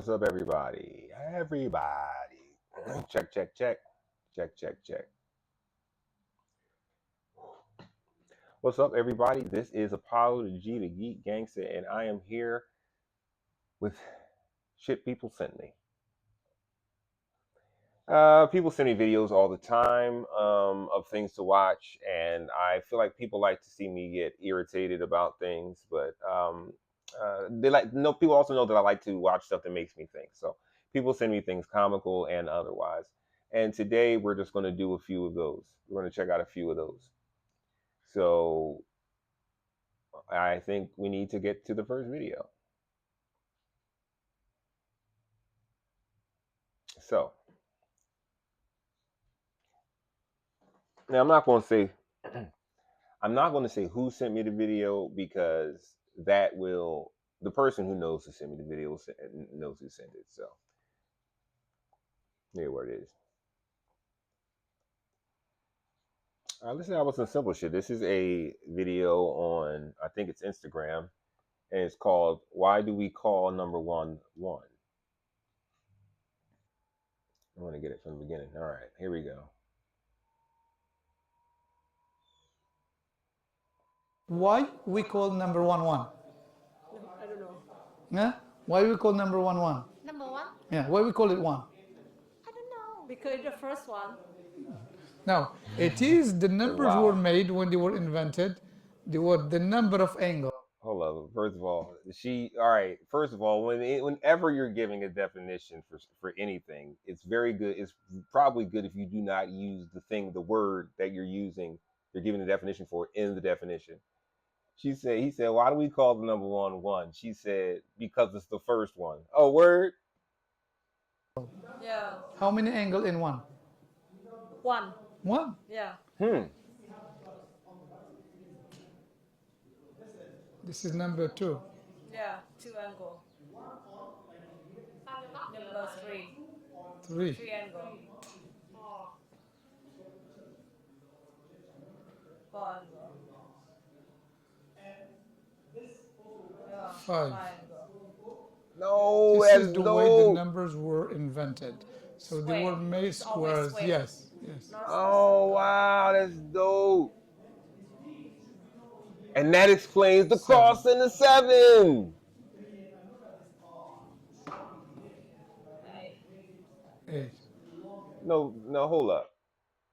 What's up, everybody? Everybody. Check, check, check. Check, check, check. What's up, everybody? This is Apollo the G, the Geek Gangster, and I am here with shit people sent me. People send me videos all the time of things to watch, and I feel like people like to see me get irritated about things, but they like no people also know that I like to watch stuff that makes me think. So people send me things comical and otherwise. And today we're just going to do a few of those. We're going to check out a few of those. So I think we need to get to the first video. So now I'm not going to say who sent me the video because that will the person who knows who sent me the video knows who sent it. So here what it is. Listen, I was some simple shit. This is a video on I think it's Instagram, and it's called "Why Do We Call Number One One?" I want to get it from the beginning. All right, here we go. Why we call number one one? I don't know. Yeah? Why we call number one one? Number one? Yeah, why we call it one? I don't know. Because the first one. Now, it is the numbers Wow. were made when they were invented. They were the number of angles. Hold up. First of all, all right. First of all, whenever you're giving a definition for anything, it's very good. It's probably good if you do not use the word that you're using, you're giving the definition for in the definition. He said, why do we call the number one one? She said, because it's the first one. Oh, word? Yeah. How many angles in one? One. One. Yeah. This is number two. Yeah. Two angle. Number three. Three. Three angle. Four angle. Yeah. Five. Angle. No, This that's is the way the no. numbers were invented. So they Square. were made It's always squares. square. Yes, yes. Oh, wow, that's dope. And that explains the Seven. cross and the seven. Eight. No, no, hold up.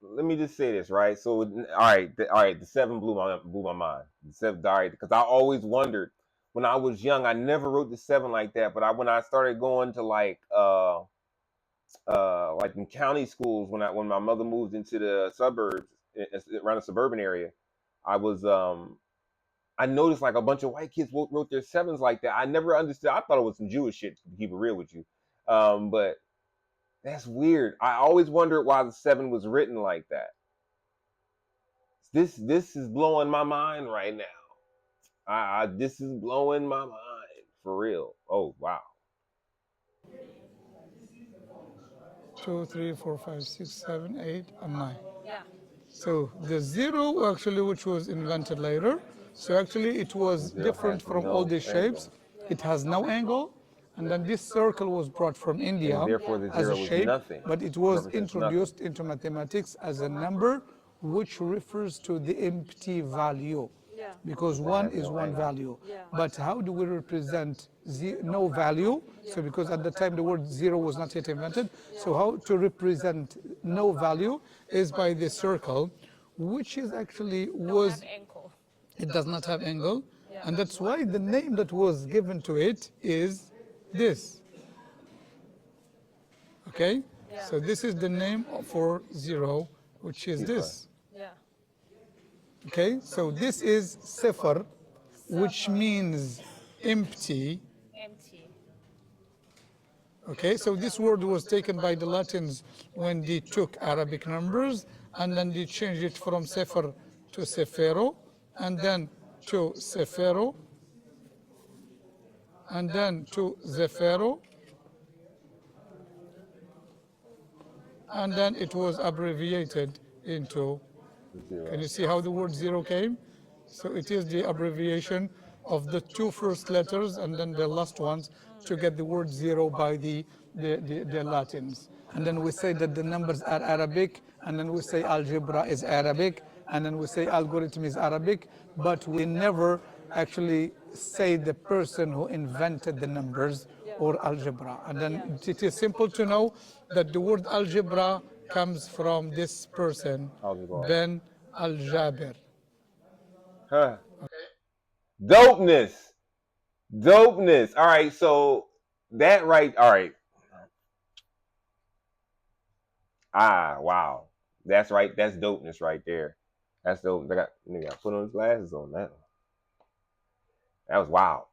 Let me just say this, right? So, all right, the seven blew my mind. The seven, all right, because I always wondered when I was young. I never wrote the seven like that, but when I started going to like in county schools when my mother moved into the suburbs around the suburban area, I was I noticed like a bunch of white kids wrote their sevens like that. I never understood. I thought it was some Jewish shit, to keep it real with you. But that's weird. I always wondered why the seven was written like that. This is blowing my mind right now. This is blowing my mind for real. Oh wow. 2, 3, 4, 5, 6, 7, 8, and 9. Yeah. So the zero actually, which was invented later, so actually it was Zero different has from all no these shapes. angle. It has no angle, and then this circle was brought from India And therefore the as a zero is shape, nothing. but it It was represents nothing. introduced into mathematics as a number which refers to the empty value. Yeah. Because That one has is no one angle. value. Yeah. But how do we represent no value? So because at the time the word zero was not yet invented, so how to represent no value is by the circle, which is actually was, Ankle. it does not have angle, Yeah. and that's why the name that was given to it is this. Okay? Yeah. So this is the name for zero, which is Sifar. this. Yeah. Okay? So this is sifar, which means empty. Empty. Okay, so this word was taken by the Latins when they took Arabic numbers and then they changed it from sefer to sefero, and then to sefero, and then to zefero, and then it was abbreviated into. Zero. Can you see how the word zero came? So it is the abbreviation of the two first letters and then the last ones to get the word zero by the Latins. And then we say that the numbers are Arabic, and then we say algebra is Arabic, and then we say algorithm is Arabic, but we never actually say the person who invented the numbers or algebra. And then it is simple to know that the word algebra comes from this person, How's it going? Ben Al Jabir. Huh. Dopeness. Dopeness. All right, so that right. All right. Ah, wow. That's right. That's dopeness right there. That's dope. I got nigga got put on his glasses on that. That was wild.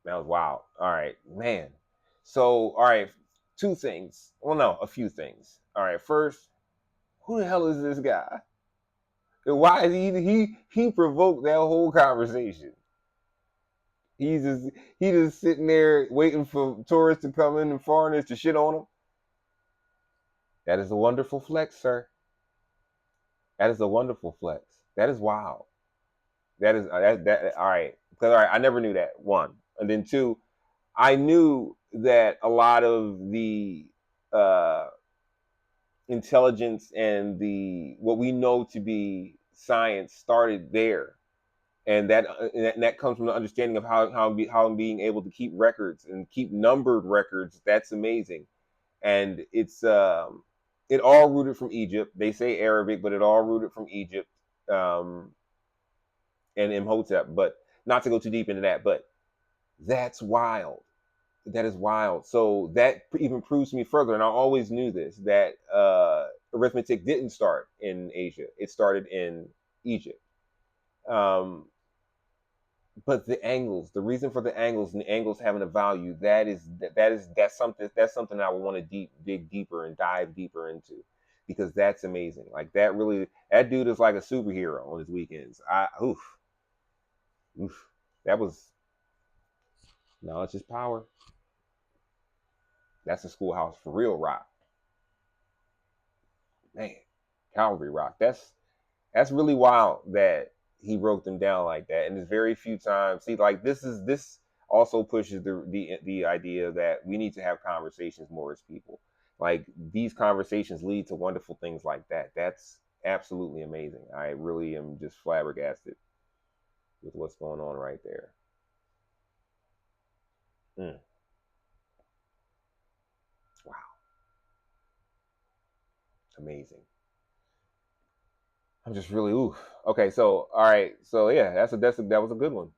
That was wild. All right, man. So, all right, two things. Well, no, a few things. All right, first, who the hell is this guy? And why is he provoked that whole conversation? He's just he just sitting there waiting for tourists to come in and foreigners to shit on him. That is a wonderful flex, sir. That is a wonderful flex. That is wild. That is that. All right, because all right, I never knew that. One, and then two, I knew that a lot of the uh, intelligence and the what we know to be science started there, and that comes from the understanding of how being able to keep records and keep numbered records. That's amazing, and it all rooted from Egypt. They say Arabic, but it all rooted from Egypt um, and Imhotep. But not to go too deep into that, but that's wild. That is wild. So that even proves to me further, and I always knew this, that arithmetic didn't start in Asia. It started in Egypt. Um, but the angles, the reason for the angles and the angles having a value, that's something I would want to dig deeper and dive deeper into, because that's amazing. Like that dude is like a superhero on his weekends. Oof, that was knowledge is power. That's a schoolhouse for real rock, man. Calvary rock. That's really wild that he broke them down like that. And there's very few times. See, like this also pushes the idea that we need to have conversations more as people. Like these conversations lead to wonderful things like that. That's absolutely amazing. I really am just flabbergasted with what's going on right there. Mm, wow, amazing. I'm just really ooh. Okay, so all right, so yeah, that was a good one.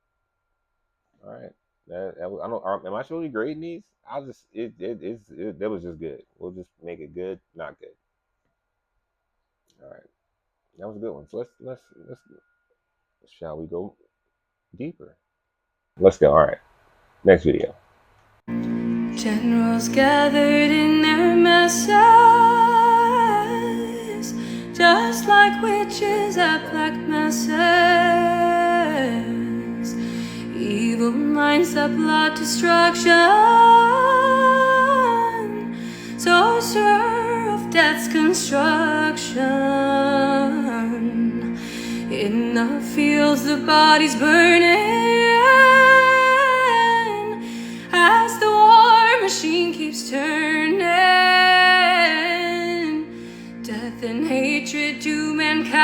All right. That was, I don't. Am I supposed to be grading these? I'll just. That was just good. We'll just make it good, not good. All right. That was a good one. So let's. Shall we go deeper? Let's go. All right. Next video. Generals gathered in their masses, just like witches at black masses. Evil minds that plot destruction, so sure of death's construction. In the fields, the bodies burning as the war machine keeps turning. Death and hatred to mankind,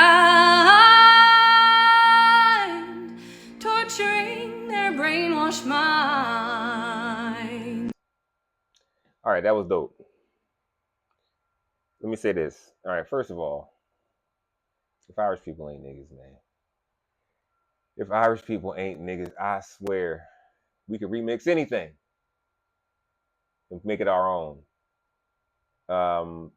torturing their brainwashed minds. All right. That was dope. Let me say this. All right. First of all, if Irish people ain't niggas, man. If Irish people ain't niggas, I swear we could remix anything and make it our own. Um,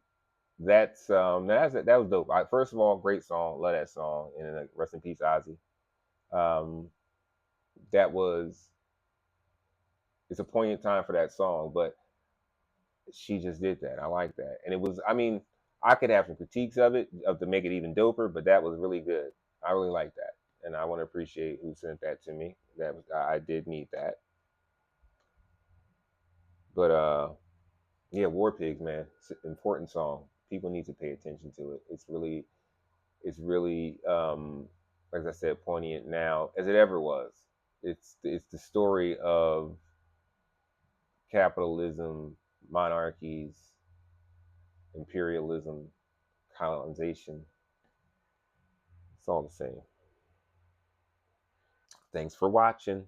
that was dope. First of all, great song, love that song, and rest in peace, Ozzy. Um, that was it's a poignant time for that song, but she just did that. I like that, and it was. I mean, I could have some critiques of it, of to make it even doper, but that was really good. I really like that, and I want to appreciate who sent that to me. That was, I did need that, but yeah, War Pigs, man, it's an important song. People need to pay attention to it. It's really, like I said, poignant now as it ever was. It's the story of capitalism, monarchies, imperialism, colonization. It's all the same. Thanks for watching.